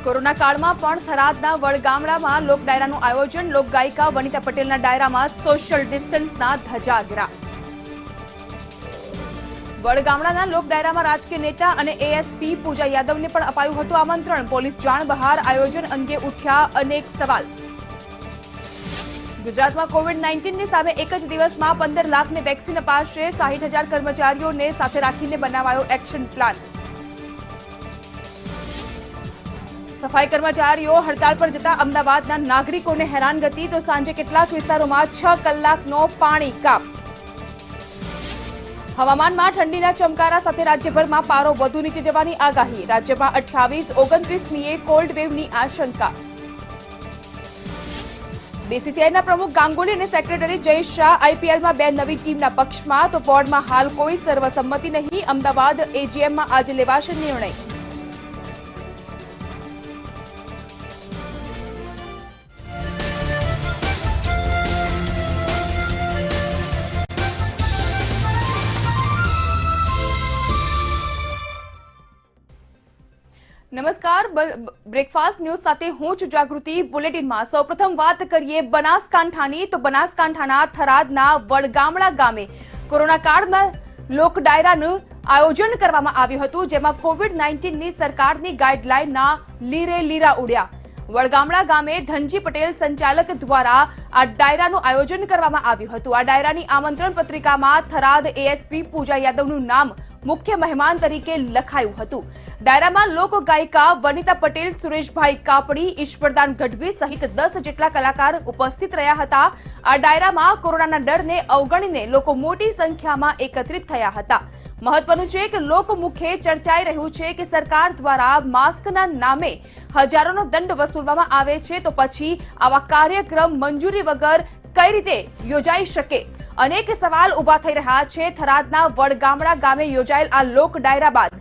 Corona કાળમાં પણ થરાદના વડગામડામાં લોક ડાયરાનું આયોજન. લોકગાયિકા વનિતા પટેલના ડાયરામાં સોશિયલ ડિસ્ટન્સના ધજાગરા. વડગામડાના લોક ડાયરામાં રાજકીય નેતા અને એએસપી પૂજા યાદવને પણ અપાયું હતું આમંત્રણ. પોલીસ જાણ બહાર આયોજન અંગે ઉઠ્યા અનેક સવાલ. ગુજરાતમાં કોવિડ-19ની સામે એક જ દિવસમાં 15 લાખની વેક્સિન અપાશે. 60,000 કર્મચારીઓને સાથે રાખીને બનાવાયો એક્શન પ્લાન. સફાઈ કર્મચારીઓ હડતાળ પર જતા અમદાવાદના નાગરિકોને હેરાનગતિ. તો સાંજે કેટલાક વિસ્તારોમાં 6 કલાકનો પાણી કાપ. હવામાનમાં ઠંડીના ચમકારા સાથે રાજ્યભરમાં પારો વધુ નીચે જવાની આગાહી. રાજ્યમાં 28-29મીએ કોલ્ડ વેવની આશંકા. બીસીસીઆઈના પ્રમુખ ગાંગુલી અને સેક્રેટરી જય શાહ આઈપીએલમાં 2 નવી ટીમના પક્ષમાં. તો બોર્ડમાં હાલ કોઈ સર્વસંમતિ નહીં. અમદાવાદ એજીએમમાં આજે લેવાશે નિર્ણય. નમસ્કાર, બ્રેકફાસ્ટ ન્યૂઝ સાથે હું છું જાગૃતિ. બુલેટિનમાં સૌપ્રથમ વાત કરીએ બનાસકાંઠાની. તો બનાસકાંઠાના થરાદના વડગામડા ગામે કોરોના કાળમાં લોક ડાયરાનું આયોજન કરવામાં આવ્યું હતું, જેમાં કોવિડ-19ની સરકારની ગાઈડલાઈનના લીરે લીરા ઉડ્યા. વડગામડા ગામે ધનજી પટેલ સંચાલક દ્વારા આ ડાયરાનું આયોજન કરવામાં આવ્યું હતું. આ ડાયરાની આમંત્રણ પત્રિકામાં થરાદ એએસપી પૂજા યાદવનું નામ મુખ્ય મહેમાન તરીકે લખાયું હતું. ડાયરામાં લોકગાયિકા વનિતા પટેલ, સુરેશભાઈ કાપડી, ઈશ્વરદાન ગઢવી સહિત 10 જેટલા કલાકાર ઉપસ્થિત રહ્યા હતા. આ ડાયરામાં કોરોનાના ડરને અવગણીને લોકો મોટી સંખ્યામાં એકત્રિત થયા હતા. મહત્વનું છે કે લોકમુખે ચર્ચાઈ રહ્યું છે કે સરકાર દ્વારા માસ્કના નામે હજારોનો દંડ વસૂલવામાં આવે છે, તો પછી આવા કાર્યક્રમ મંજૂરી વગર કઈ રીતે યોજાઈ શકે? અનેક સવાલ ઉભા થઈ રહ્યા છે. થરાદના વડગામડા ગામે યોજાયેલ આ લોક ડાયરા બાદ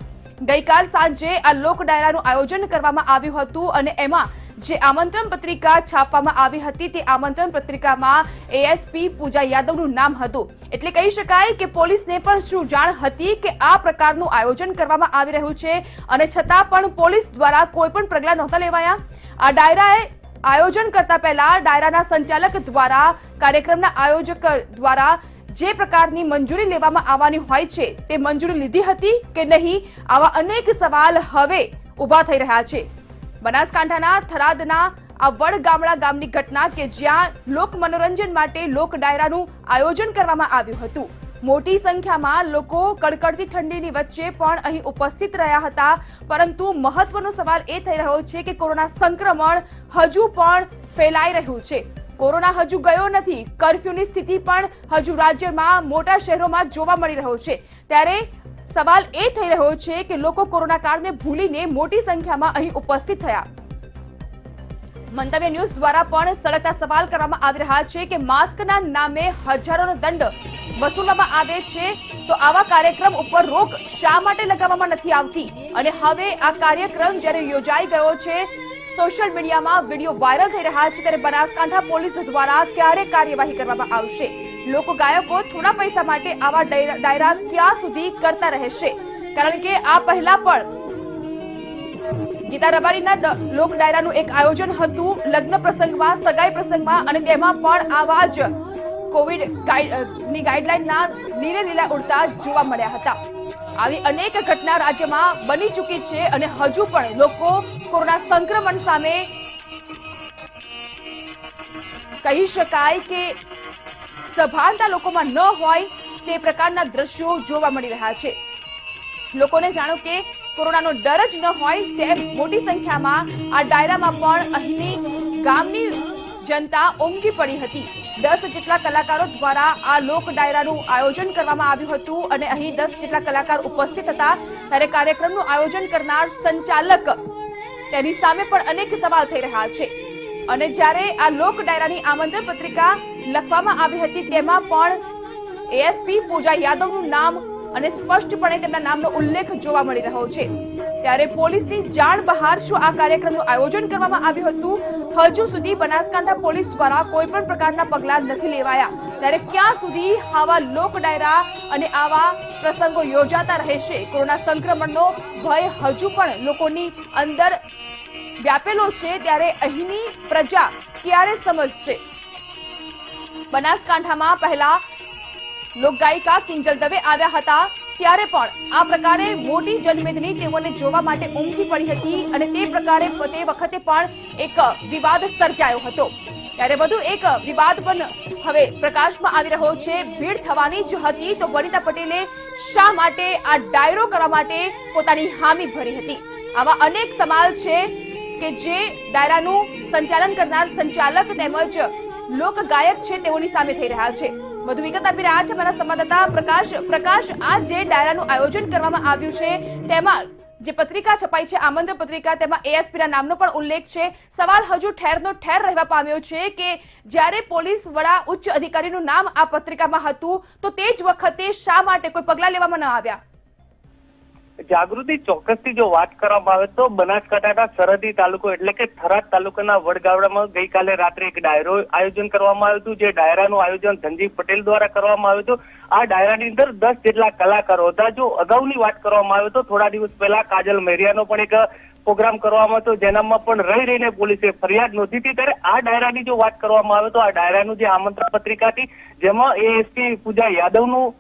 ગઈકાલ સાંજે આ લોક ડાયરાનું આયોજન કરવામાં આવ્યું હતું અને એમાં જે આમંત્રણ પત્રિકા છાપવામાં આવી હતી તે આમંત્રણ પત્રિકામાં એએસપી પૂજા યાદવનું નામ હતું. એટલે કહી શકાય કે પોલીસને પણ શું જાણ હતી કે આ પ્રકારનું આયોજન કરવામાં આવી રહ્યું છે, અને છતાં પણ પોલીસ દ્વારા કોઈ પણ પગલાં નહોતા લેવાયા. આ ડાયરાએ આયોજન કરતા પહેલા ડાયરાના સંચાલક દ્વારા, કાર્યક્રમના આયોજક દ્વારા જે પ્રકારની મંજૂરી લેવામાં આવવાની હોય છે તે મંજૂરી લીધી હતી કે નહીં, આવા અનેક સવાલ હવે ઉભા થઈ રહ્યા છે. બનાસકાંઠાના થરાદના આ વડગામડા ગામની ઘટના કે જ્યાં લોક મનોરંજન માટે લોક ડાયરાનું આયોજન કરવામાં આવ્યું હતું. મોટી સંખ્યામાં લોકો કડકડતી ઠંડીની વચ્ચે પણ અહીં ઉપસ્થિત રહ્યા હતા. પરંતુ મહત્વનો સવાલ એ થઈ રહ્યો છે કે કોરોના સંક્રમણ હજુ પણ ફેલાઈ રહ્યું છે. કોરોના હજુ ગયો નથી. કર્ફ્યુની સ્થિતિ પણ હજુ રાજ્યમાં મોટા શહેરોમાં જોવા મળી રહ્યો છે. ત્યારે સવાલ એ થઈ રહ્યો છે કે લોકો કોરોના કાળને ભૂલીને મોટી સંખ્યામાં અહીં ઉપસ્થિત થયા. મંતવ્ય ન્યૂઝ દ્વારા પણ સળગતા સવાલ કરવામાં આવી રહ્યા છે કે માસ્કના નામે હજારોનો દંડ વસૂલવામાં આવે છે, તો આવા કાર્યક્રમ ઉપર રોક શા માટે લગાવવામાં નથી આવતી? અને હવે આ કાર્યક્રમ જ્યારે યોજાઈ ગયો છે, સોશિયલ મીડિયામાં વિડીયો વાયરલ થઈ રહ્યા છે, ત્યારે બનાસકાંઠા પોલીસ દ્વારા ક્યારે કાર્યવાહી કરવામાં આવશે? લોકો ગાયકો થોડા પૈસા માટે આવા ડાયરા ક્યાં સુધી કરતા રહેશે? કારણ કે આ પહેલા પણ ગીતા રબારીના લોક ડાયરાનું એક આયોજન હતું લગ્ન પ્રસંગમાં, સગાઈ પ્રસંગમાં, અને તેમાં પણ આવા જ કોવિડ ની ગાઈડલાઈનના લીરે લીલા ઉડતા જોવા મળ્યા હતા. આવી અનેક ઘટના રાજ્યમાં બની ચૂકી છે અને હજુ પણ લોકો કોરોના સંક્રમણ સામે કહી શકાય કે સભાનતા લોકોમાં ન હોય તે પ્રકારના દ્રશ્યો જોવા મળી રહ્યા છે. લોકોને જાણો કે કોરોનાનો ડર જ ન હોય તેમ મોટી સંખ્યામાં આ ડાયરામાં પણ અહીંની ગામની જનતા ઉમટી પડી હતી. 10 જેટલા કલાકારો દ્વારા આ લોક ડાયરાનું આયોજન કરવામાં આવ્યું હતું અને અહીં 10 જેટલા કલાકાર ઉપસ્થિત હતા. ત્યારે કાર્યક્રમનું આયોજન કરનાર સંચાલક, તેની સામે પણ અનેક સવાલ થઈ રહ્યા છે. અને જ્યારે આ લોક ડાયરાની આમંત્રણ પત્રિકા લખવામાં આવી હતી તેમાં પણ એએસપી પૂજા યાદવનું નામ અને સ્પષ્ટપણે તેમના નામનો ઉલ્લેખ જોવા મળી રહ્યો છે. ત્યારે પોલીસની જાણ બહાર શું આ કાર્યક્રમનું આયોજન કરવામાં આવ્યું હતું? હજુ સુધી બનાસકાંઠા પોલીસ દ્વારા કોઈ પણ પ્રકારના પગલાં નથી લેવાયા. ત્યારે ક્યાં સુધી આવા લોક ડાયરા અને આવા પ્રસંગો યોજાતા રહેશે? કોરોના સંક્રમણનો ભય હજુ પણ લોકોની અંદર વ્યાપેલો છે ત્યારે અહીંની પ્રજા ક્યારે સમજશે? બનાસકાંઠામાં પહેલા લોકગાયિકા કિંજલ દવે આવ્યા હતા ત્યારે પણ આ પ્રકારે મોટી જનમેદની તેઓને જોવા માટે ઉમટી પડી હતી અને તે પ્રકારે તે વખતે પણ એક વિવાદ સર્જાયો હતો। ત્યારે વધુ એક વિવાદ પણ હવે પ્રકાશમાં આવી રહ્યો છે। ભીડ થવાની જ હતી તો વનિતા પટેલે શા માટે આ ડાયરો કરવા માટે પોતાની હામી ભરી હતી? આવા અનેક સવાલ છે કે જે ડાયરાનું સંચાલન કરનાર સંચાલક તેમજ લોક ગાયક છે તેઓની સામે થઈ રહ્યા છે। વધુ વિગત આપી રહ્યા છે મારા સંવાદદાતા પ્રકાશ, આ જે ડાયરાનું આયોજન કરવામાં આવ્યું છે તેમાં જે પત્રિકા છપાઈ છે આમંત્રણ પત્રિકા, તેમાં એએસપી ના નામનો પણ ઉલ્લેખ છે। સવાલ હજુ ઠેરનો ઠેર રહેવા પામ્યો છે કે જ્યારે પોલીસ વડા ઉચ્ચ અધિકારીનું નામ આ પત્રિકામાં હતું તો તે જ વખતે શા માટે કોઈ પગલાં લેવામાં ન આવ્યા? જાગૃતિ, ચોક્કસથી જો વાત કરવામાં આવે તો બનાસકાંઠાના સરહદી તાલુકો એટલે કે થરાદ તાલુકાના વડગાવડામાં ગઈકાલે રાત્રે એક ડાયરો આયોજન કરવામાં આવ્યું હતું। જે ડાયરાનું આયોજન ધનજી પટેલ દ્વારા કરવામાં આવ્યું હતું। આ ડાયરાની અંદર 10 જેટલા કલાકારો હતા। જો અગાઉની વાત કરવામાં આવે તો થોડા દિવસ પહેલા કાજલ મહેરિયાનો પણ એક પ્રોગ્રામ કરવામાં હતો જેનામાં પણ રહી રહીને પોલીસે ફરિયાદ નોંધી હતી। ત્યારે આ ડાયરાની જો વાત કરવામાં આવે તો આ ડાયરાનું જે આમંત્રણ પત્રિકા હતી જેમાં એએસપી પૂજા યાદવનું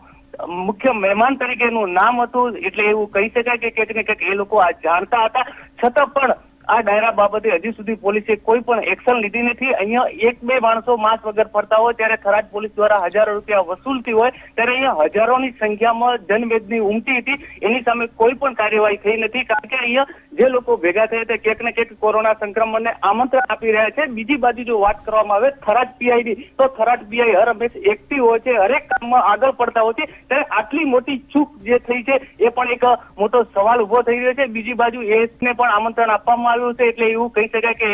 મુખ્ય મહેમાન તરીકેનું નામ હતું, એટલે એવું કહી શકાય કે ક્યાંક ને ક્યાંક એ લોકો આ જાણતા હતા, છતાં પણ આ ડાયરા બાબતે હજી સુધી પોલીસે કોઈ પણ એક્શન લીધી નથી। અહીંયા 1-2 માણસો માસ્ક વગર ફરતા હોય ત્યારે થરાદ પોલીસ દ્વારા હજારો રૂપિયા વસૂલતી હોય ત્યારે અહીંયા હજારોની સંખ્યામાં જનમેદની ઉમટી હતી, એની સામે કોઈ પણ કાર્યવાહી થઈ નથી। કારણ કે અહીંયા જે લોકો ભેગા થયા તે ક્યાંક ને ક્યાંક કોરોના સંક્રમણને આમંત્રણ આપી રહ્યા છે। બીજી બાજુ જો વાત કરવામાં આવે થરાદ પીઆઈની તો થરાદ પીઆઈ હર હંમેશ એક્ટિવ હોય છે, હરેક કામમાં આગળ પડતા હોય છે, ત્યારે આટલી મોટી ચૂક જે થઈ છે એ પણ એક મોટો સવાલ ઉભો થઈ રહ્યો છે। બીજી બાજુ એએસપીને પણ આમંત્રણ આપવામાં આવ્યું છે, એટલે એવું કહી શકાય કે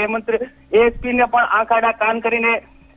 એએસપી ને પણ આંખ આડા કાન કરીને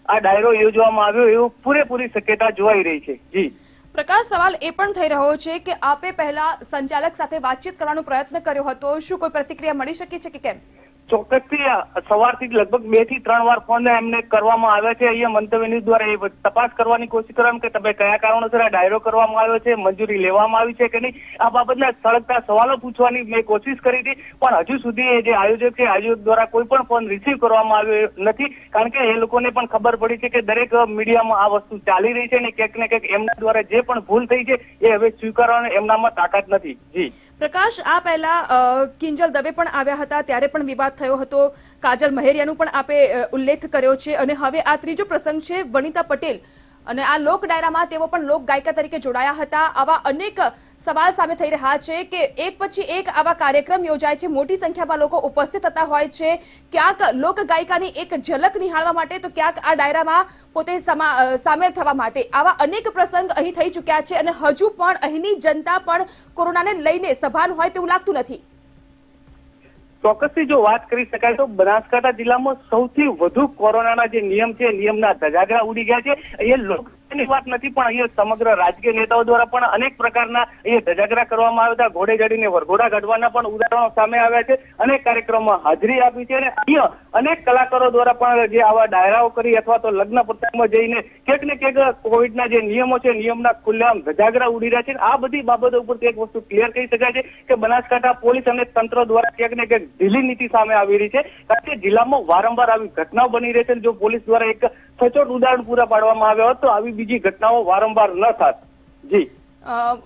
આ ડાયરો યોજવામાં આવ્યો એવું પૂરેપૂરી શક્યતા જોવાઈ રહી છે। જી પ્રકાશ, સવાલ એ પણ થઈ રહ્યો છે કે આપે પહેલા સંચાલક સાથે વાતચીત કરવાનો પ્રયત્ન કર્યો હતો, શું કોઈ પ્રતિક્રિયા મળી શકી છે કે કેમ? ચોક્કસથી સવારથી લગભગ 2 થી 3 વાર ફોન એમને કરવામાં આવ્યા છે। અહીંયા મંતવ્ય ન્યૂઝ દ્વારા એ તપાસ કરવાની કોશિશ કરવામાં કે તમે કયા કારણોસર આ ડાયરો કરવામાં આવ્યો છે, મંજૂરી લેવામાં આવી છે કે નહીં, આ બાબતના સળગતા સવાલો પૂછવાની મેં કોશિશ કરી હતી, પણ હજુ સુધી જે આયોજક છે આયોજક દ્વારા કોઈ પણ ફોન રિસીવ કરવામાં આવ્યો નથી। કારણ કે એ લોકોને પણ ખબર પડી છે કે દરેક મીડિયામાં આ વસ્તુ ચાલી રહી છે અને ક્યાંક ને ક્યાંક એમના દ્વારા જે પણ ભૂલ થઈ છે એ હવે સ્વીકારવાની એમનામાં તાકાત નથી। જી પ્રકાશ, આ પહેલા કિંજલ દવે પણ આવ્યા હતા ત્યારે પણ વિવાદ થયો હતો, કાજલ મહેરિયાનું પણ આપે ઉલ્લેખ કર્યો છે અને હવે આ ત્રીજો પ્રસંગ છે વનિતા પટેલ અને આ લોક ડાયરામાં તેઓ પણ લોક ગાયિકા તરીકે જોડાયા હતા। આવા અનેક સવાલ સામે થઈ રહ્યા છે કે એક પછી એક આવા કાર્યક્રમ યોજાય છે, મોટી સંખ્યામાં લોકો ઉપસ્થિત થતા હોય છે, ક્યાંક લોક ગાયિકાની એક ઝલક નિહાળવા માટે તો ક્યાંક આ ડાયરામાં પોતે સામેલ થવા માટે। આવા અનેક પ્રસંગ અહીં થઈ ચૂક્યા છે અને હજુ પણ અહીંની જનતા પણ કોરોનાને લઈને સભાન હોય તેવું લાગતું નથી। ચોક્કસથી જો વાત કરી શકાય તો બનાસકાંઠા જિલ્લામાં સૌથી વધુ કોરોનાના જે નિયમ છે નિયમના ધજાગરા ઉડી ગયા છે। અહીંયા લોકની વાત નથી પણ અહીંયા સમગ્ર રાજકીય નેતાઓ દ્વારા પણ અનેક પ્રકારના અહીંયા ધજાગરા કરવામાં આવ્યા હતા, ઘોડે ચડીને વરઘોડા કાઢવાના પણ ઉદાહરણો સામે આવ્યા છે, અનેક કાર્યક્રમમાં હાજરી આપી છે અને અહીંયા અનેક કલાકારો દ્વારા પણ જે આવા ડાયરાઓ કરી અથવા તો લગ્ન પ્રસંગમાં જઈને ક્યાંક ને ક્યાંક કોવિડના જે નિયમો છે નિયમના ખુલ્લેઆમ ધજાગરા ઉડી રહ્યા છે। આ બધી બાબતો ઉપર એક વસ્તુ ક્લિયર કહી શકાય છે કે બનાસકાંઠા પોલીસ અને તંત્ર દ્વારા ક્યાંક ને ક્યાંક ઢીલી નીતિ સામે આવી રહી છે, કારણ કે જિલ્લામાં વારંવાર આવી ઘટનાઓ બની રહી છે। જો પોલીસ દ્વારા એક સચોટ ઉદાહરણ પૂરા પાડવામાં આવ્યા હોત તો આવી બીજી ઘટનાઓ વારંવાર ન થાત। જી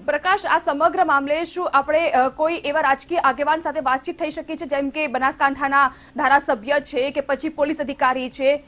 પ્રકાશ, આ સમગ્ર મામલે શું આપણે કોઈ એવા રાજકીય આગેવાન સાથે વાતચીત થઈ શકી છે જેમ કે બનાસકાંઠાના ધારાસભ્ય છે કે પછી પોલીસ અધિકારી છે?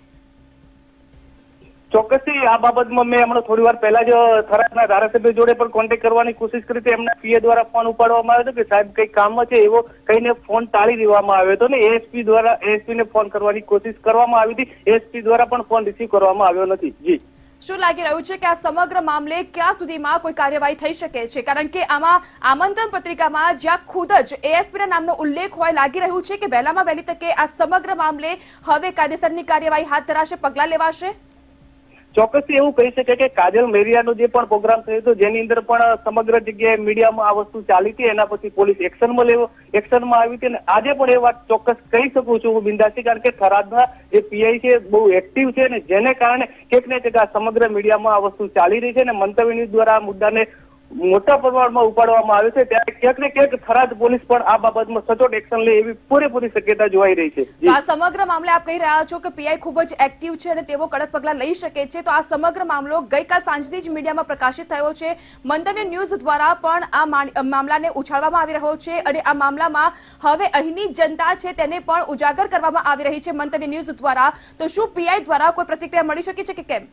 ચોક્કસથી આ બાબતમાં મેં હમણાં થોડી વાર પહેલા જ થરાદના ધારાસભ્ય જોડે પણ કોન્ટેક્ટ કરવાની કોશિશ કરી હતી, એમના પીએ દ્વારા ફોન ઉપાડવામાં આવ્યો હતો કે સાહેબ કઈ કામમાં છે એવો કહીને ફોન ટાળી દેવામાં આવ્યો હતો ને એએસપી દ્વારા એએસપીને ફોન કરવાની કોશિશ કરવામાં આવી હતી, એએસપી દ્વારા પણ ફોન રિસીવ કરવામાં આવ્યો નથી। જી શું લાગી રહ્યું છે કે આ સમગ્ર મામલે ક્યાં સુધીમાં કોઈ કાર્યવાહી થઈ શકે છે? કારણ કે આમાં આમંત્રણ પત્રિકામાં જ્યાં ખુદ જ એએસપી ના નામનો ઉલ્લેખ હોય, લાગી રહ્યું છે કે વહેલામાં વહેલી તકે આ સમગ્ર મામલે હવે કાયદેસરની કાર્યવાહી હાથ ધરાશે, પગલાં લેવાશે? ચોક્કસથી એવું કહી શકાય કે કાજલ મહેરિયાનો જે પણ પ્રોગ્રામ થયો હતો જેની અંદર પણ સમગ્ર જગ્યાએ મીડિયામાં આ વસ્તુ ચાલી હતી, એના પછી પોલીસ એક્શનમાં આવી હતી અને આજે પણ એ વાત ચોક્કસ કહી શકું છું હું બિંદાસથી, કારણ કે થરાદના જે પીઆઈ છે બહુ એક્ટિવ છે અને જેને કારણે ક્યાંક ને ક્યાંક આ સમગ્ર મીડિયામાં આ વસ્તુ ચાલી રહી છે અને મંતવ્ય ન્યૂઝ દ્વારા આ મુદ્દાને મોટા પ્રમાણમાં ઉપાડવામાં આવે છે, ત્યારે ક્યાંક ને ક્યાંક થરાદ પોલીસ પણ આ બાબતમાં સચોટ એક્શન લે એવી પૂરેપૂરી શક્યતા જોવાઈ રહી છે. તો આ સમગ્ર મામલે આપ કહી રહ્યા છો કે પીઆઈ ખૂબ જ એક્ટિવ છે અને તેઓ કડક પગલા લઈ શકે છે. તો આ સમગ્ર મામલો ગઈકાલ સાંજથી જ મીડિયામાં પ્રકાશિત થયો છે. મંતવ્ય ન્યૂઝ દ્વારા પણ આ મામલાને ઉછાળવામાં આવી રહ્યો છે અને આ મામલામાં હવે અહીંની જનતા છે તેને પણ ઉજાગર કરવામાં આવી રહી છે મંતવ્ય ન્યૂઝ દ્વારા. તો શું પીઆઈ દ્વારા કોઈ પ્રતિક્રિયા મળી શકે છે કે કેમ?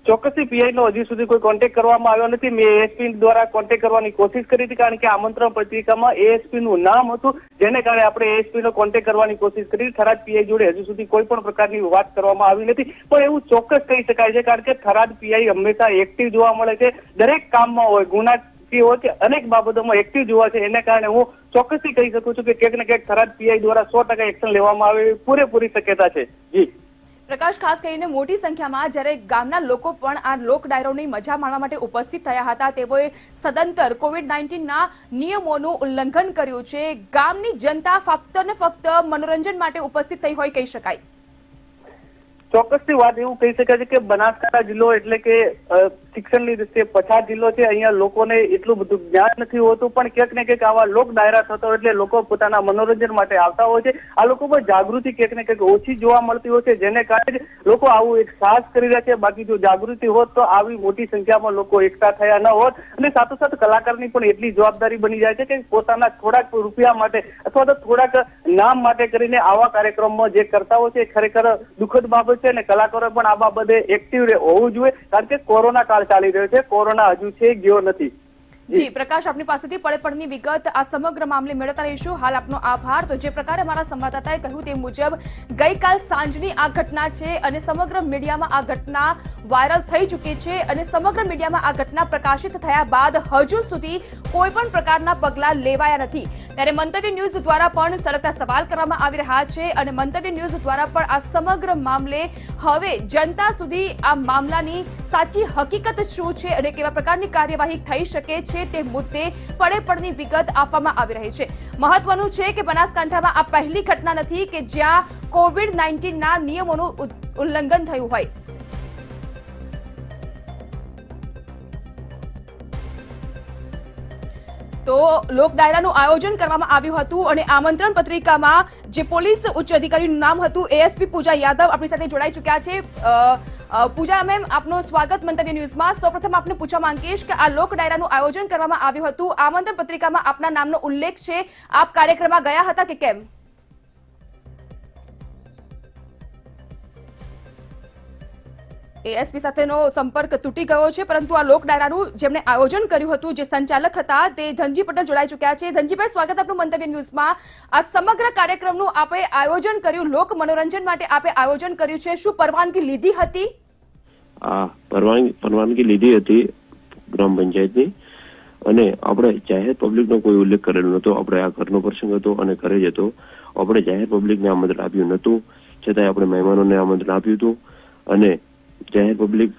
ચોક્કસથી પીઆઈ નો હજી સુધી કોઈ કોન્ટેક્ટ કરવામાં આવ્યો નથી. મેં એએસપી દ્વારા કોન્ટેક્ટ કરવાની કોશિશ કરી હતી, કારણ કે આમંત્રણ પત્રિકામાં એએસપી નું નામ હતું, જેને કારણે આપણે એએસપી નો કોન્ટેક્ટ કરવાની કોશિશ કરી. થરાદ પીઆઈ જોડે હજુ સુધી કોઈ પણ પ્રકારની વાત કરવામાં આવી નથી, પણ એવું ચોક્કસ કહી શકાય છે, કારણ કે થરાદ પીઆઈ હંમેશા એક્ટિવ જોવા મળે છે. દરેક કામમાં હોય, ગુના હોય કે અનેક બાબતોમાં એક્ટિવ જોવા છે. એને કારણે હું ચોક્કસથી કહી શકું છું કે ક્યાંક ને ક્યાંક થરાદ પીઆઈ દ્વારા 100% એક્શન લેવામાં આવે એવી પૂરેપૂરી શક્યતા છે. જી પ્રકાશ, ખાસ કરીને મોટી સંખ્યામાં જ્યારે ગામના લોકો પણ આ લોક ડાયરોની મજા માણવા માટે ઉપસ્થિત થયા હતા, તેઓએ સદંતર COVID-19ના નિયમોનું ઉલ્લંઘન કર્યું છે. ગામની જનતા ફક્ત ને ફક્ત મનોરંજન માટે ઉપસ્થિત થઈ હોય કહી શકાય. ચોક્કસથી વાત એવું કહી શકાય છે કે બનાસકાંઠા જિલ્લો એટલે કે શિક્ષણની દ્રષ્ટિએ પછાત જિલ્લો છે. અહીંયા લોકોને એટલું બધું જ્ઞાન નથી હોતું, પણ ક્યાંક ને ક્યાંક આવા લોક ડાયરા થતો એટલે લોકો પોતાના મનોરંજન માટે આવતા હોય છે. આ લોકોમાં જાગૃતિ ક્યાંક ને ક્યાંક ઓછી જોવા મળતી હોય છે, જેને કારણે લોકો આવું એક સાહસ કરી રહ્યા છે. બાકી જો જાગૃતિ હોત તો આવી મોટી સંખ્યામાં લોકો એકઠા થયા ન હોત. અને સાથોસાથ કલાકારની પણ એટલી જવાબદારી બની જાય છે કે પોતાના થોડાક રૂપિયા માટે અથવા તો થોડાક નામ માટે કરીને આવા કાર્યક્રમમાં જે કરતા હોય છે, ખરેખર દુઃખદ બાબત છે. અને કલાકારો પણ આ બાબતે એક્ટિવ હોવું જોઈએ, કારણ કે કોરોના કાળ ચાલી રહ્યો છે. કોરોના હજુ છે, ગયો નથી. જી પ્રકાશ, આપની પાસેથી પડની વિગત આ સમગ્ર મામલે મેળવતા રહીશું. હાલ આપનો આભાર. તો જે પ્રકારે અમારા સંવાદદાતાએ કહ્યું તે મુજબ ગઈકાલ સાંજની આ ઘટના છે અને સમગ્ર મીડિયામાં આ ઘટના વાયરલ થઈ ચૂકી છે અને સમગ્ર મીડિયામાં આ ઘટના પ્રકાશિત થયા બાદ હજુ સુધી કોઈ પણ પ્રકારના પગલાં લેવાયા નથી. ત્યારે મંતવ્ય ન્યૂઝ દ્વારા પણ સળગતા સવાલ કરવામાં આવી રહ્યા છે અને મંતવ્ય ન્યૂઝ દ્વારા પણ આ સમગ્ર મામલે હવે જનતા સુધી આ મામલાની સાચી હકીકત શું છે અને કેવા પ્રકારની કાર્યવાહી થઈ શકે છે તે મુદ્દે પડની વિગત આપવામાં આવી રહી છે. મહત્વનું છે કે બનાસકાંઠામાં આ પહેલી ઘટના નથી કે જ્યાં COVID-19ના નિયમોનું ઉલ્લંઘન થયું હોય. તો લોક ડાયરાનું આયોજન કરવામાં આવ્યું હતું અને આમંત્રણ પત્રિકામાં જે પોલીસ ઉચ્ચ અધિકારીનું નામ હતું એએસપી પૂજા યાદવ આપણી સાથે જોડાઈ ચૂક્યા છે. પૂજા મેમ, આપનું સ્વાગત મંતવ્ય ન્યૂઝમાં. સૌપ્રથમ આપને પૂછવા માંગીશ કે આ લોક ડાયરાનું આયોજન કરવામાં આવ્યું હતું, આમંત્રણ પત્રિકામાં આપના નામનો ઉલ્લેખ છે, આપ કાર્યક્રમમાં ગયા હતા કે કેમ? એએસપી સાથેનો સંપર્ક તૂટી ગયો છે, પરંતુ આ લોક ડાયરાનું જેમણે આયોજન કર્યું હતું, જે સંચાલક હતા, તે ધનજી પટેલ જોડાઈ ચૂક્યા છે. ધનજીભાઈ, સ્વાગત આપનું મંતવ્ય ન્યૂઝમાં. આ સમગ્ર કાર્યક્રમનું આપે આયોજન કર્યું, લોક મનોરંજન માટે આપે આયોજન કર્યું છે, શું પરવાનગી લીધી હતી? પરવાનગી લીધી હતી ગ્રામ પંચાયતની, અને આપણે જાહેર પબ્લિકનો કોઈ ઉલ્લેખ કરેલો નતો. આપણે આ ઘરનો પ્રસંગ હતો અને ઘરે જ હતો. આપણે જાહેર પબ્લિકને આમંત્રણ આપ્યું નતું, છતાંય આપણે મહેમાનોને આમંત્રણ આપ્યું હતું અને જાહેર પબ્લિક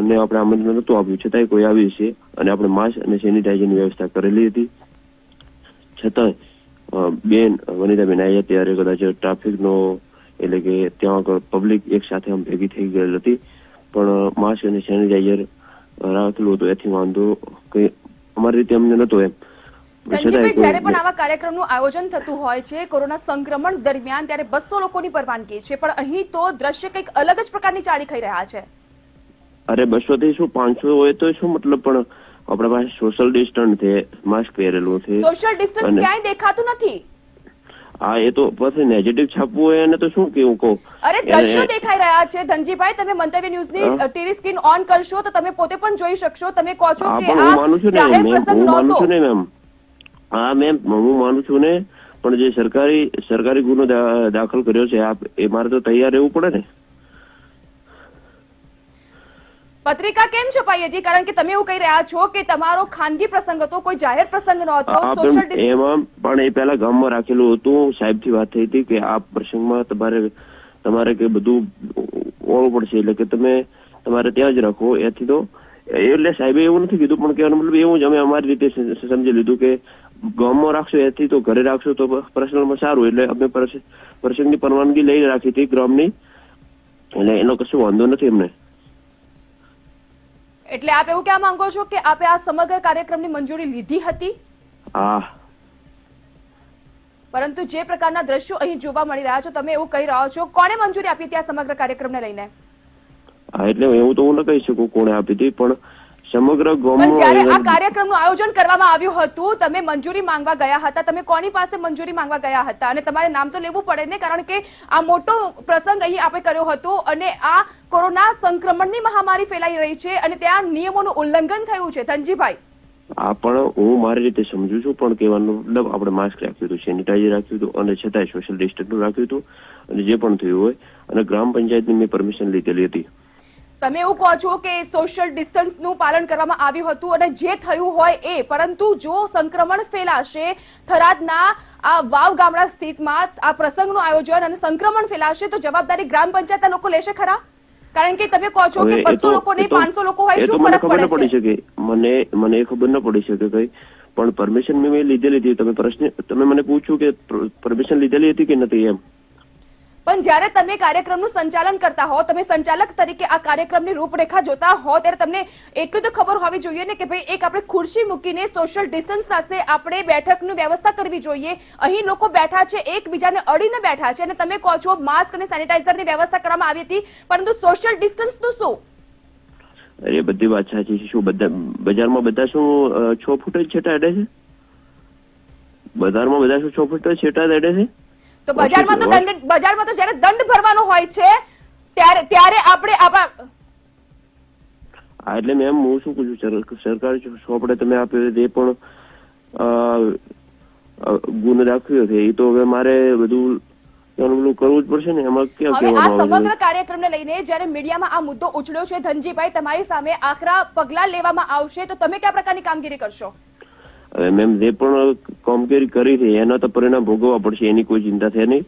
ને આપણે આમંત્રણ નતું આપ્યું, છતાંય કોઈ આવ્યું છે અને આપણે માસ્ક અને સેનિટાઈઝરની વ્યવસ્થા કરેલી હતી. છતાંય બેન વનિતાબેન આવ્યા ત્યારે કદાચ ટ્રાફિકનો એટલે કે ત્યાં આગળ પબ્લિક એક સાથે આમ ભેગી થઈ ગયેલ હતી, પણ માસ્ક અને સેનિટાઈઝર રાખેલું હતું. એથી વાંધો કઈ અમારી રીતે અમને નતો. એમ ધનજીભાઈ, જ્યારે પણ આવા કાર્યક્રમનું આયોજન થતું હોય છે કોરોના સંક્રમણ દરમિયાન, ત્યારે 200 લોકોની પરવાનગી છે, પણ અહીં તો દ્રશ્ય કંઈક અલગ જ પ્રકારની ચાલી થઈ રહ્યા છે. અરે 200 થી શું 500 હોય તો શું મતલબ, પણ આપણા પાસે સોશિયલ ડિસ્ટન્સ છે, માસ્ક પહેરેલું છે. સોશિયલ ડિસ્ટન્સ ક્યાંય દેખાતું નથી. હા, એ તો પછી નેગેટિવ છાપવું હોય એને તો શું કેવું કહું. અરે દ્રશ્યો દેખાઈ રહ્યા છે ધનજીભાઈ, તમે મંતવ્ય ન્યૂઝની ટીવી સ્ક્રીન ઓન કરશો તો તમે પોતે પણ જોઈ શકશો. તમે કહો છો કે આ જાહેર પ્રસંગ નહોતો. હા મેમ, હું માનું છું ને, પણ જે સરકારી ગુનો દાખલ કર્યો છે એ મારે તો તૈયાર રહેવું પડે ને. પત્રિકા કેમ છપાઈ હતી? કારણ કે તમે એવું કહી રહ્યા છો કે તમારો ખાનગી પ્રસંગ હતો, કોઈ જાહેર પ્રસંગ નહોતો. એમાં પણ એ પહેલા ગામમાં રાખેલું હતું. સાહેબ થી વાત થઈ હતી કે આ પ્રસંગમાં તમારે કે બધું ઓળવું પડશે, એટલે કે તમારે ત્યાં જ રાખો. એથી તો એટલે સાહેબે એવું નથી કીધું, પણ કહેવાનો મતલબ એવું જ અમે અમારી રીતે સમજી લીધું કે ગામમાં રાખશો એથી તો ઘરે રાખશો તો પર્સનલમાં સારું. એટલે અમે પ્રસંગની પરવાનગી લઈને રાખી હતી ગ્રામની, એટલે એનો કશું વાંધો નથી અમને. એટલે આપ એવું કહેવા માંગો છો કે આપે આ સમગ્ર કાર્યક્રમની મંજૂરી લીધી હતી? હા. પરંતુ જે પ્રકારના દ્રશ્યો અહીં જોવા મળી રહ્યા છો, તમે એવું કહી રહ્યા છો, કોણે મંજૂરી આપી હતી આ સમગ્ર કાર્યક્રમને લઈને? હા, એટલે એવું તો હું ન કહી શકું કોણે આપી હતી, પણ સમગ્ર પણ ગામમાં જ્યારે આ કાર્યક્રમનું આયોજન કરવામાં આવ્યું હતું, તમે મંજૂરી માંગવા ગયા હતા, તમે કોની પાસે મંજૂરી માંગવા ગયા હતા? અને તમારે નામ તો લેવું પડે ને, કારણ કે આ મોટો પ્રસંગ અહીં આપણે કર્યો હતો અને આ કોરોના સંક્રમણની મહામારી ફેલાઈ રહી છે અને ત્યાં નિયમોનું ઉલ્લંઘન થયું છે. ધનજીભાઈ, હા, પણ હું મારી રીતે સમજુ છું, પણ કહેવાનો મતલબ આપણે માસ્ક રાખ્યું હતું, સેનિટાઈઝર રાખ્યું હતું અને છતાંય સોશિયલ ડિસ્ટન્સનું રાખ્યું હતું અને જે પણ થયું હોય, અને ગ્રામ પંચાયતની મેં પરમિશન લીધેલી હતી. તમે એવું કહો છો કે સોશિયલ ડિસ્ટન્સનું પાલન કરવામાં આવ્યું હતું અને જે થયું હોય એ, પરંતુ જો સંક્રમણ ફેલાશે થરાદના આ વાવ ગામડા સ્થિતમાં આ પ્રસંગનું આયોજન અને સંક્રમણ ફેલાશે તો જવાબદારી ગ્રામ પંચાયતના લોકો લેશે ખરા? કારણ કે તમે કહો છો કે 200 લોકો નહીં 500 લોકો હોય, શું ફરક પડે છે? મને એ ખબર ન પડી શકે કઈ, પણ પરમિશન મેં લીધેલી હતી. તમે મને પૂછ્યું કે પરમિશન લીધેલી હતી કે નથી એમ. પણ જ્યારે તમે કાર્યક્રમનું સંચાલન કરતા હો, તમે સંચાલક તરીકે આ કાર્યક્રમની રૂપરેખા જોતા હો, ત્યારે તમને એટલું તો ખબર હોવી જોઈએ ને કે ભાઈ એક આપણે ખુરશી મૂકીને સોશિયલ ડિસ્ટન્સ સાથે આપણે બેઠકની વ્યવસ્થા કરવી જોઈએ. અહીં લોકો બેઠા છે, એકબીજાને અડીને બેઠા છે અને તમે કહો છો માસ્ક અને સેનિટાઈઝરની વ્યવસ્થા કરવામાં આવી હતી, પરંતુ સોશિયલ ડિસ્ટન્સનું શું? અરે બધી વાત સાચી છે. શું બધા બજારમાં બધા શું 6 ફૂટ જ છેટા અડે છે? બજારમાં બધા શું 6 ફૂટ જ છેટા અડે છે? તો બજારમાં તો જ્યારે દંડ ભરવાનો હોય છે ત્યારે આપણે હા, એટલે મેમ હું શું કહું છું, સરકારી ચોપડે તમે આપ્યો એ પણ ગુનો દાખવ્યો છે, એ તો હવે મારે બધું કરવું જ પડશે ને. એમાં ક્યાં હવે આ કહેવામાં આવે સમગ્ર કાર્યક્રમને લઈને જ્યારે મીડિયામાં આ મુદ્દો ઉછળ્યો છે, ધનજીભાઈ, તમારી સામે આકરા પગલાં લેવામાં આવશે તો તમે કયા પ્રકારની કામગીરી કરશો? હવે મેમ જે પણ કામગીરી કરી છે એના તો પરિણામ ભોગવવા પડશે, એની કોઈ ચિંતા છે નહીં,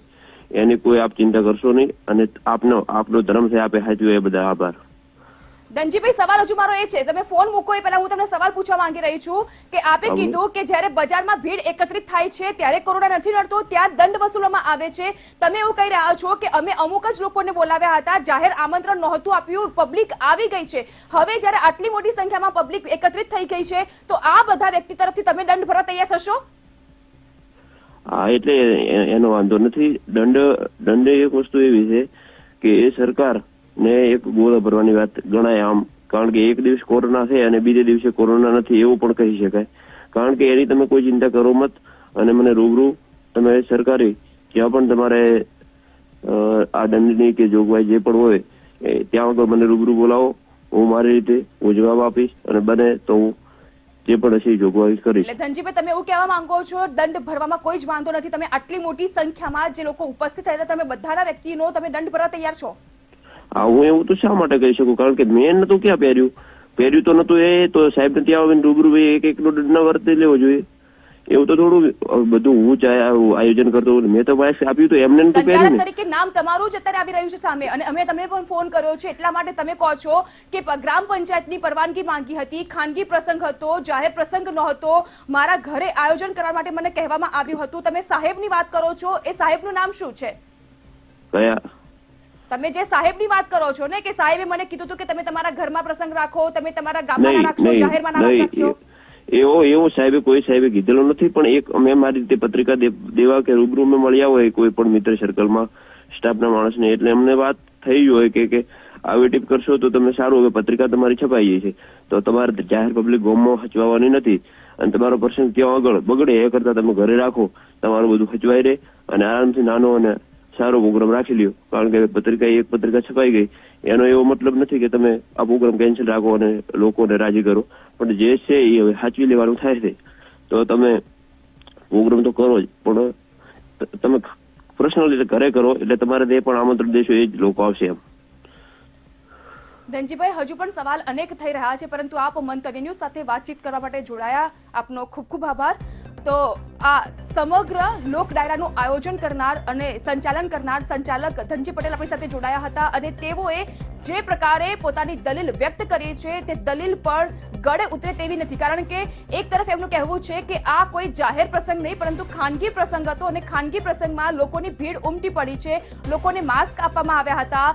એની કોઈ આપ ચિંતા કરશો નહીં, અને આપનો ધર્મ છે આપે સાચવ્યો એ બધા આભાર. ધનજીભાઈ, સવાલ હજુ મારો એ છે, તમે ફોન મૂકો એ પહેલા હું તમને સવાલ પૂછવા માંગી રહી છું કે આપે કીધું કે જ્યારે બજારમાં ભીડ એકત્રિત થાય છે ત્યારે કોરોના નથી નડતો, ત્યાં દંડ વસૂલવામાં આવે છે. તમે એવું કહી રહ્યા છો કે અમે અમુક જ લોકોને બોલાવ્યા હતા, જાહેર આમંત્રણ નહોતું આપ્યું, પબ્લિક આવી ગઈ છે. હવે જ્યારે આટલી મોટી સંખ્યામાં પબ્લિક એકત્રિત થઈ ગઈ છે તો આ બધા વ્યક્તિ તરફથી તમે દંડ ભરવા તૈયાર થશો? હા, એટલે એનો વાંધો નથી. દંડ એક વસ્તુ એવી છે કે એ સરકાર ને એક ગોળો ભરવાની વાત ગણાય આમ, કારણ કે એક દિવસ કોરોના છે અને બીજે દિવસે કોરોના નથી એવું પણ કહી શકાય. કારણ કે એની તમે કોઈ ચિંતા કરો મત, અને મને રૂબરૂ તમે સરકારી જ્યાં પણ તમારે આ દંડની કે જોગવાઈ જે પણ હોય ત્યાં આગળ મને રૂબરૂ બોલાવો, હું મારી રીતે હું જવાબ આપીશ અને બને તો હું જે પણ હશે જોગવાઈ કરીશ. એટલે ધનજીભાઈ, તમે એવું કહેવા માંગો છો દંડ ભરવામાં કોઈ જ વાંધો નથી, તમે આટલી મોટી સંખ્યામાં જે લોકો ઉપસ્થિત થયા તમે બધાના વ્યક્તિનો તમે દંડ ભરવા તૈયાર છો? હા, હું એવું તો શા માટે કહી શકું, કારણ કે મેં નતું ક્યાં પહેર્યું તો નતું, એ તો સાહેબ ને ત્યાં આવીને રૂબરૂ એક દંડ ન વર્તી લેવો જોઈએ. એવું તો થોડું બધું હું આયોજન કરતો મેં તો માસ્ક આપ્યું તો એમને નતું પહેર્યું. સંચાલક તરીકે નામ તમારું જ અત્યારે આવી રહ્યું છે સામે, અને અમે તમને પણ ફોન કર્યો છે એટલા માટે તમે કહો છો કે ગ્રામ પંચાયતની પરવાનગી માંગી હતી, ખાનગી પ્રસંગ હતો, જાહેર પ્રસંગ નહોતો, મારા ઘરે આયોજન કરવા માટે મને કહેવામાં આવ્યું હતું. તમે સાહેબની વાત કરો છો, એ સાહેબનું નામ શું છે? કયા? તમે જે સાહેબની વાત કરો છો ને, કે સાહેબે મને કીધું હતું કે તમે તમારા ઘરમાં પ્રસંગ રાખો, તમે તમારા ગામમાં ના રાખશો, જાહેરમાં ના રાખશો. એવો સાહેબે કોઈ સાહેબે કીધેલો નથી, પણ એક અમે મારી રીતે પત્રિકા દેવા કે રૂબરૂ મેં મળ્યા હોય કોઈ પણ મિત્ર સર્કલમાં સ્ટાફના માણસને, એટલે અમને વાત થઈ હોય કે આવી ટીપ કરશો તો તમે સારું, હવે પત્રિકા તમારી છપાઈ ગઈ છે તો તમારે જાહેર પબ્લિક ગોમમાં હચવાવાની નથી, અને તમારો પ્રસંગ ત્યાં આગળ બગડે એ કરતા તમે ઘરે રાખો, તમારું બધું હચવાઈ રહે અને આરામથી નાનો અને સારો પ્રોગ્રામ રાખી લ્યો. કારણ કે એક પત્રિકા છપાઈ ગઈ એનો એવો મતલબ નથી કે તમે આ પ્રોગ્રામ કેન્સલ રાખો અને લોકોને રાજી કરો, પણ જે છે એ હવે સાચવી લેવાનું થાય છે. તો તમે પ્રોગ્રામ તો કરો જ, પણ તમે પર્સનલી ઘરે કરો, એટલે તમારે તે પણ આમંત્રણ દેશો એ જ લોકો આવશે એમ. ધનજીભાઈ, હજુ પણ સવાલ અનેક થઈ રહ્યા છે, પરંતુ આપ મંતવ્ય ન્યૂઝ સાથે વાતચીત કરવા માટે જોડાયા, આપનો ખૂબ ખૂબ આભાર. તો આ સમગ્ર લોક ડાયરાનું આયોજન કરનાર અને સંચાલન કરનાર સંચાલક ધનજી પટેલ આપણી સાથે જોડાયા હતા, અને તેઓએ જે પ્રકારે પોતાની દલીલ વ્યક્ત કરી છે તે દલીલ પર ગળે ઉતરે તેવી નથી, કારણ કે એક તરફ એમનું કહેવું છે કે આ કોઈ જાહેર પ્રસંગ નહીં પરંતુ ખાનગી પ્રસંગ હતો અને ખાનગી પ્રસંગમાં લોકોની ભીડ ઉમટી પડી છે, લોકોને માસ્ક આપવામાં આવ્યા હતા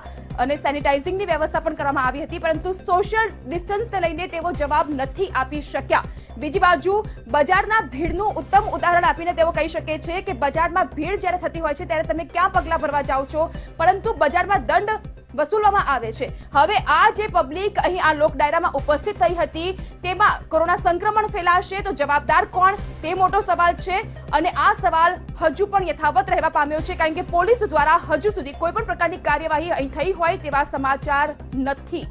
અને સેનિટાઇઝિંગની વ્યવસ્થા પણ કરવામાં આવી હતી, પરંતુ સોશિયલ ડિસ્ટન્સને લઈને તેઓ જવાબ નથી આપી શક્યા. બીજી બાજુ બજારના ભીડનું ઉત્તમ ઉદાહરણ આપીને તેઓ કહી શકે છે કે બજારમાં ભીડ જ્યારે થતી હોય છે ત્યારે તમે ક્યાં પગલાં ભરવા જાઓ છો, પરંતુ બજારમાં દંડ વસૂલવામાં આવે છે. હવે આ જે પબ્લિક અહીં આ લોક ડાયરામાં ઉપસ્થિત થઈ હતી તેમાં કોરોના સંક્રમણ ફેલાશે તો જવાબદાર કોણ, તે મોટો સવાલ છે અને આ સવાલ હજુ પણ યથાવત રહેવા પામ્યો છે, કારણ કે પોલીસ દ્વારા હજુ સુધી કોઈ પણ પ્રકારની કાર્યવાહી અહીં થઈ હોય તેવા સમાચાર નથી.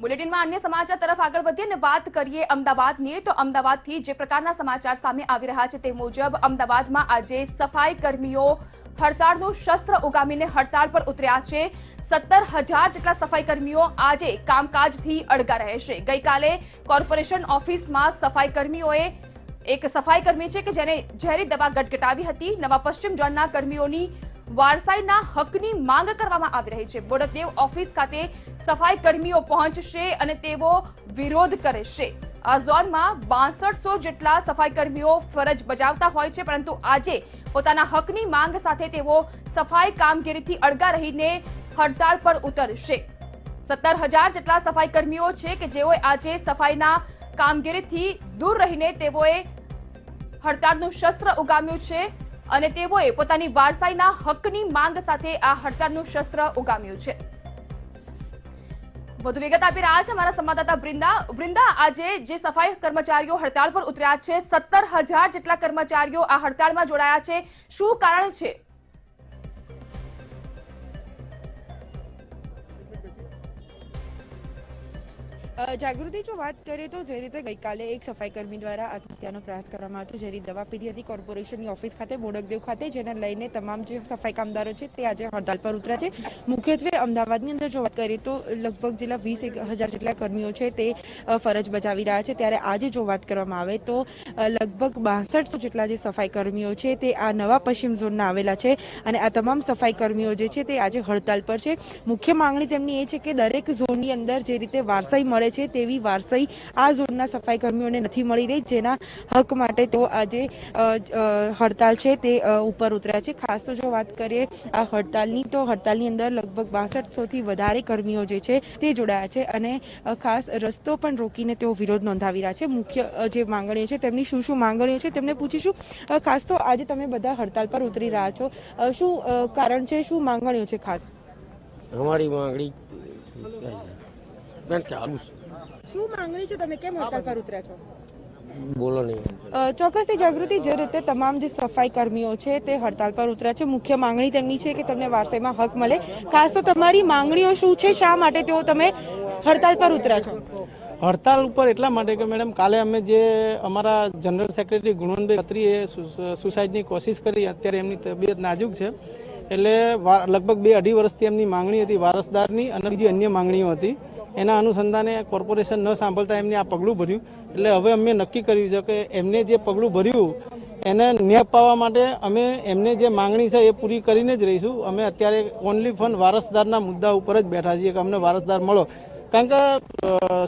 બુલેટિનમાં અન્ય સમાચાર તરફ આગળ વધીએ અને વાત કરીએ અમદાવાદની, તો અમદાવાદથી જે પ્રકારના સમાચાર સામે આવી રહ્યા છે તે મુજબ અમદાવાદમાં આજે સફાઈ કર્મીઓ હડતાળનું શસ્ત્ર ઉગામીને હડતાળ પર ઉતર્યા છે. 17,000 જેટલા સફાઈ કર્મીઓ આજે કામકાજથી અળગા રહેશે. ગઈકાલે કોર્પોરેશન ઓફિસમાં સફાઈ કર્મીઓએ એક સફાઈ કર્મી છે કે જેને ઝેરી દવા ગટગટાવી હતી. નવા પશ્ચિમ ઝોનના કર્મીઓની વારસાઈના હકની માંગ કરવામાં આવી રહી છે. બોડકદેવ ઓફિસ ખાતે સફાઈ કર્મીઓ પહોંચશે અને તેઓ વિરોધ કરશે. આ ઝોનમાં 6200 જેટલા સફાઈ કર્મીઓ ફરજ બજાવતા હોય છે, પરંતુ આજે પોતાના હકની માંગ સાથે તેઓ સફાઈ કામગીરીથી અળગા રહીને હડતાળ પર ઉતરશે. 17,000 જેટલા સફાઈ કર્મીઓ છે કે જેઓએ આજે સફાઈના કામગીરીથી દૂર રહીને તેઓએ હડતાળનું શસ્ત્ર ઉગામ્યું છે અને તેઓએ પોતાની વારસાઈના હકની માંગ સાથે આ હડતાળનું શસ્ત્ર ઉગામ્યું છે. વધુ વિગત આપી રહ્યા છે અમારા સંવાદદાતા વૃંદા. આજે જે સફાઈ કર્મચારીઓ હડતાળ પર ઉતર્યા છે, 17,000 જેટલા કર્મચારીઓ આ હડતાળમાં જોડાયા છે, શું કારણ છે? જાગૃતિ, જો વાત કરીએ તો જે રીતે ગઈકાલે એક સફાઈ કર્મી દ્વારા આત્મહત્યાનો પ્રયાસ કરવામાં આવ્યો, ઝેરી દવા પીધી હતી કોર્પોરેશનની ઓફિસ ખાતે બોડકદેવ ખાતે, જેને લઈને તમામ જે સફાઈ કામદારો છે તે આજે હડતાળ પર ઉતર્યા છે. મુખ્યત્વે અમદાવાદની અંદર જો વાત કરીએ તો લગભગ જેટલા 20,000 જેટલા કર્મીઓ છે તે ફરજ બજાવી રહ્યા છે, ત્યારે આજે જો વાત કરવામાં આવે તો લગભગ 6200 જેટલા જે સફાઈ કર્મીઓ છે તે આ નવા પશ્ચિમ ઝોનના આવેલા છે અને આ તમામ સફાઈ કર્મીઓ જે છે તે આજે હડતાળ પર છે. મુખ્ય માંગણી તેમની એ છે કે દરેક ઝોનની અંદર જે રીતે વારસાઈ મળે છે તેવી વારસાઈ આ ઝોનના સફાઈ કર્મીઓને નથી મળી રહી, જેના હક માટે તો આજે હડતાળ છે તે ઉપર ઉતર્યા છે. ખાસ તો જો વાત કરીએ આ હડતાળની, તો હડતાળની અંદર લગભગ 6200 થી વધારે કર્મીઓ જે છે તે જોડાયા છે અને ખાસ રસ્તો પણ રોકીને તેઓ વિરોધ નોંધાવી રહ્યા છે. મુખ્ય જે માંગણીઓ છે તેમની શું શું માંગણીઓ છે તેમને પૂછીશું. ખાસ તો આજે તમે બધા હડતાળ પર ઉતરી રહ્યા છો, શું કારણ છે, શું માંગણીઓ છે? ખાસ અમારી માંગણી ચાલુ છે. શું માંગણી છે, તમે કેમ હડતાળ પર ઉતર્યા છો? બોલો નહીં. ચોક્કસથી જાગૃતિ, જે રીતે તમામ જે સફાઈ કર્મીઓ છે તે હડતાળ પર ઉતર્યા છે, મુખ્ય માંગણી તેમની છે કે તેમને વારસાઈમાં હક મળે. ખાસ તો તમારી માંગણીઓ શું છે, શા માટે તેઓ તમે હડતાળ પર ઉતર્યા છો? હડતાળ ઉપર એટલા માટે કે મેડમ કાલે અમે જે અમારા જનરલ સેક્રેટરી ગુણવંતભાઈ ખત્રીએ સુસાઇડની કોશિશ કરી, અત્યારે એમની તબિયત નાજુક છે, એટલે લગભગ 2-2.5 વર્ષથી એમની માંગણી હતી વારસદારની અને બીજી અન્ય માંગણીઓ હતી. એના અનુસંધાને કોર્પોરેશન ન સાંભળતા એમને આ પગલું ભર્યું. એટલે હવે અમે નક્કી કર્યું છે કે એમને જે પગલું ભર્યું એને ન્યાય પાવા માટે અમે એમને જે માંગણી છે એ પૂરી કરીને જ રહીશું. અમે અત્યારે ઓનલી ફન વારસદારના મુદ્દા ઉપર જ બેઠા છીએ કે અમને વારસદાર મળો, કારણ કે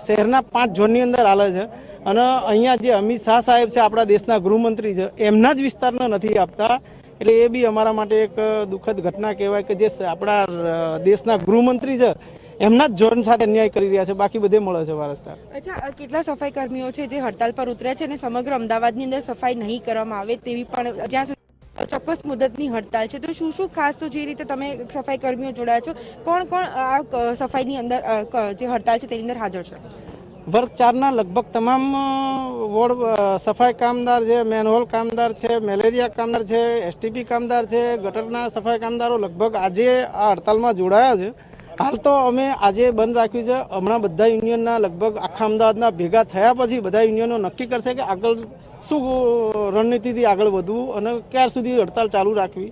શહેરના 5 ઝોનની અંદર હાલે છે અને અહીંયા જે અમિત શાહ સાહેબ છે, આપણા દેશના ગૃહમંત્રી છે, એમના જ વિસ્તારના નથી આપતા. એટલે એ બી અમારા માટે એક દુઃખદ ઘટના કહેવાય કે જે આપણા દેશના ગૃહમંત્રી છે એમના જ ઝોન સાથે અન્યાય કરી રહ્યા છે, બાકી બધે મળે છે વારસદાર. અચ્છા, કેટલા સફાઈ કર્મીઓ છે જે હડતાળ પર ઉતર્યા છે અને સમગ્ર અમદાવાદની અંદર સફાઈ નહીં કરવામાં આવે તેવી પણ જ્યાં સુધી ચોક્કસ મુદતની હડતાળ છે, તો શું શું ખાસ તો જે રીતે તમે સફાઈ કર્મીઓ જોડાયા છો, કોણ કોણ આ સફાઈની અંદર જે હડતાળ છે તેની અંદર હાજર છે? વર્ગ 4ના લગભગ તમામ વોર્ડ સફાઈ કામદાર છે, મેનહોલ કામદાર છે, મેલેરિયા કામદાર છે, એસટીપી કામદાર છે, ગટરના સફાઈ કામદારો લગભગ આજે આ હડતાળમાં જોડાયા છે. હાલ તો અમે આજે બંધ રાખ્યું છે. હમણાં બધા યુનિયનના લગભગ આખા અમદાવાદના ભેગા થયા પછી બધા યુનિયનો નક્કી કરશે કે આગળ શું રણનીતિથી આગળ વધવું અને ક્યાર સુધી હડતાળ ચાલુ રાખવી.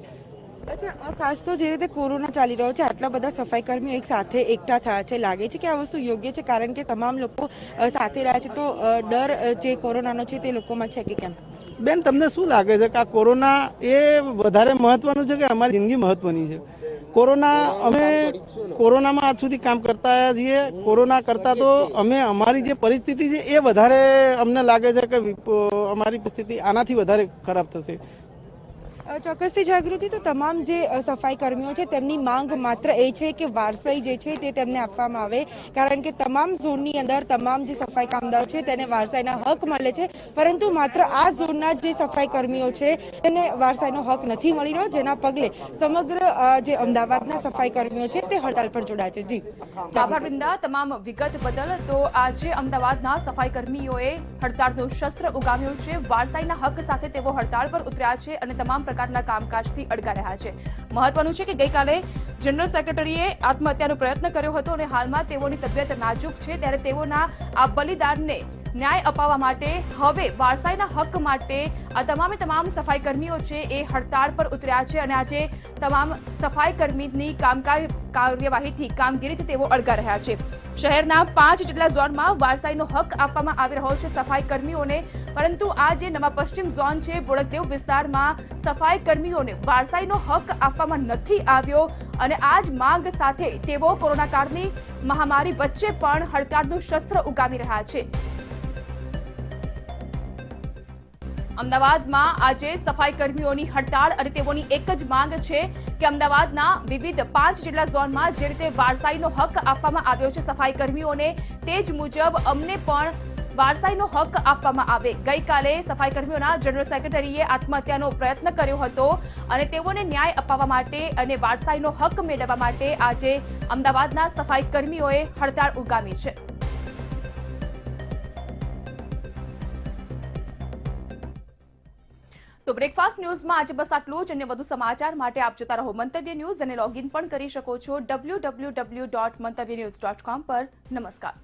અચ્છા, ખાસ તો જે રીતે કોરોના ચાલી રહ્યો છે, આટલા બધા સફાઈ કર્મીઓ એક સાથે એકઠા થયા છે, લાગે છે કે આ વસ્તુ યોગ્ય છે? કારણ કે તમામ લોકો સાથે રહ્યા છે, તો ડર જે કોરોનાનો છે તે લોકોમાં છે કે કેમ? બેન તમને શું લાગે છે કે આ કોરોના એ વધારે મહત્વનું છે કે અમારી જિંદગી મહત્વની છે? અમે કોરોનામાં આજ સુધી કામ કરતા આવ્યા છીએ. કોરોના કરતા તો અમે અમારી જે પરિસ્થિતિ છે એ વધારે અમને લાગે છે કે અમારી પરિસ્થિતિ આનાથી વધારે ખરાબ થશે. ચોક્કસથી જાગૃતિ, તો તમામ જે સફાઈ કર્મીઓ છે તેમની માંગ માત્ર એ છે કે વારસાઈ જે છે તે તેમને આપવામાં આવે, કારણ કે તમામ ઝોનની અંદર તમામ જે સફાઈ કામદારો છે તેને વારસાઈના હક મળે છે, પરંતુ માત્ર આ ઝોનના જે સફાઈ કર્મીઓ છે તેને વારસાઈનો હક નથી મળી રહ્યો, જેના પગલે સમગ્ર જે અમદાવાદના સફાઈ કર્મીઓ છે તે હડતાલ પર જોડાયા છે. જી આભાર વૃંદા તમામ વિગત બદલ. તો આજે અમદાવાદના સફાઈ કર્મીઓએ હડતાળનો શસ્ત્ર ઉગામ્યો છે. વારસાઈના હક સાથે તેઓ હડતાળ પર ઉતર્યા છે અને તમામ પ્રકારના કામકાજથી અડગા રહ્યા છે. મહત્વનું છે કે ગઈકાલે જનરલ સેક્રેટરીએ આત્મહત્યાનો પ્રયત્ન કર્યો હતો અને હાલમાં તેઓની તબિયત નાજુક છે, ત્યારે તેઓના આ બલિદાનને ન્યાય અપાવવા માટે હવે વારસાઈના હક માટે આ તમામ સફાઈ કર્મીઓ છે એ હડતાળ પર ઉતર્યા છે અને આજે તમામ સફાઈ કર્મીની કામગીરીથી તેઓ અડગા રહ્યા છે. શહેરના 5 જેટલા ઝોનમાં વારસાઈનો હક આપવામાં આવી રહ્યો છે સફાઈ કર્મીઓને, પરંતુ આ જે નવા પશ્ચિમ ઝોન છે બોડકદેવ વિસ્તારમાં સફાઈ કર્મીઓને વારસાઈનો હક આપવામાં નથી આવ્યો અને આ જ માંગ સાથે તેઓ કોરોના કાળની મહામારી વચ્ચે પણ હડતાળનું શસ્ત્ર ઉગામી રહ્યા છે. અમદાવાદમાં આજે સફાઈ કર્મીઓની હડતાળ અને તેઓની એક જ માંગ છે કે અમદાવાદના વિવિધ 5 જેટલા ઝોનમાં જે રીતે વારસાઈનો હક આપવામાં આવ્યો છે સફાઈ કર્મીઓને, તે જ મુજબ અમને પણ વારસાઈનો હક આપવામાં આવે. ગઈકાલે સફાઈ કર્મીઓના જનરલ સેક્રેટરીએ આત્મહત્યાનો પ્રયત્ન કર્યો હતો અને તેઓને ન્યાય અપાવવા માટે અને વારસાઈનો હક મેળવવા માટે આજે અમદાવાદના સફાઈ કર્મીઓએ હડતાળ ઉગામી છે. તો બ્રેકફાસ્ટ ન્યૂઝમાં આજે બસ આટલું જ. અને વધુ સમાચાર માટે આપ જોતા રહો મંતવ્ય ન્યૂઝ અને લોગિન પણ કરી શકો છો www.mantavynews.com પર. નમસ્કાર.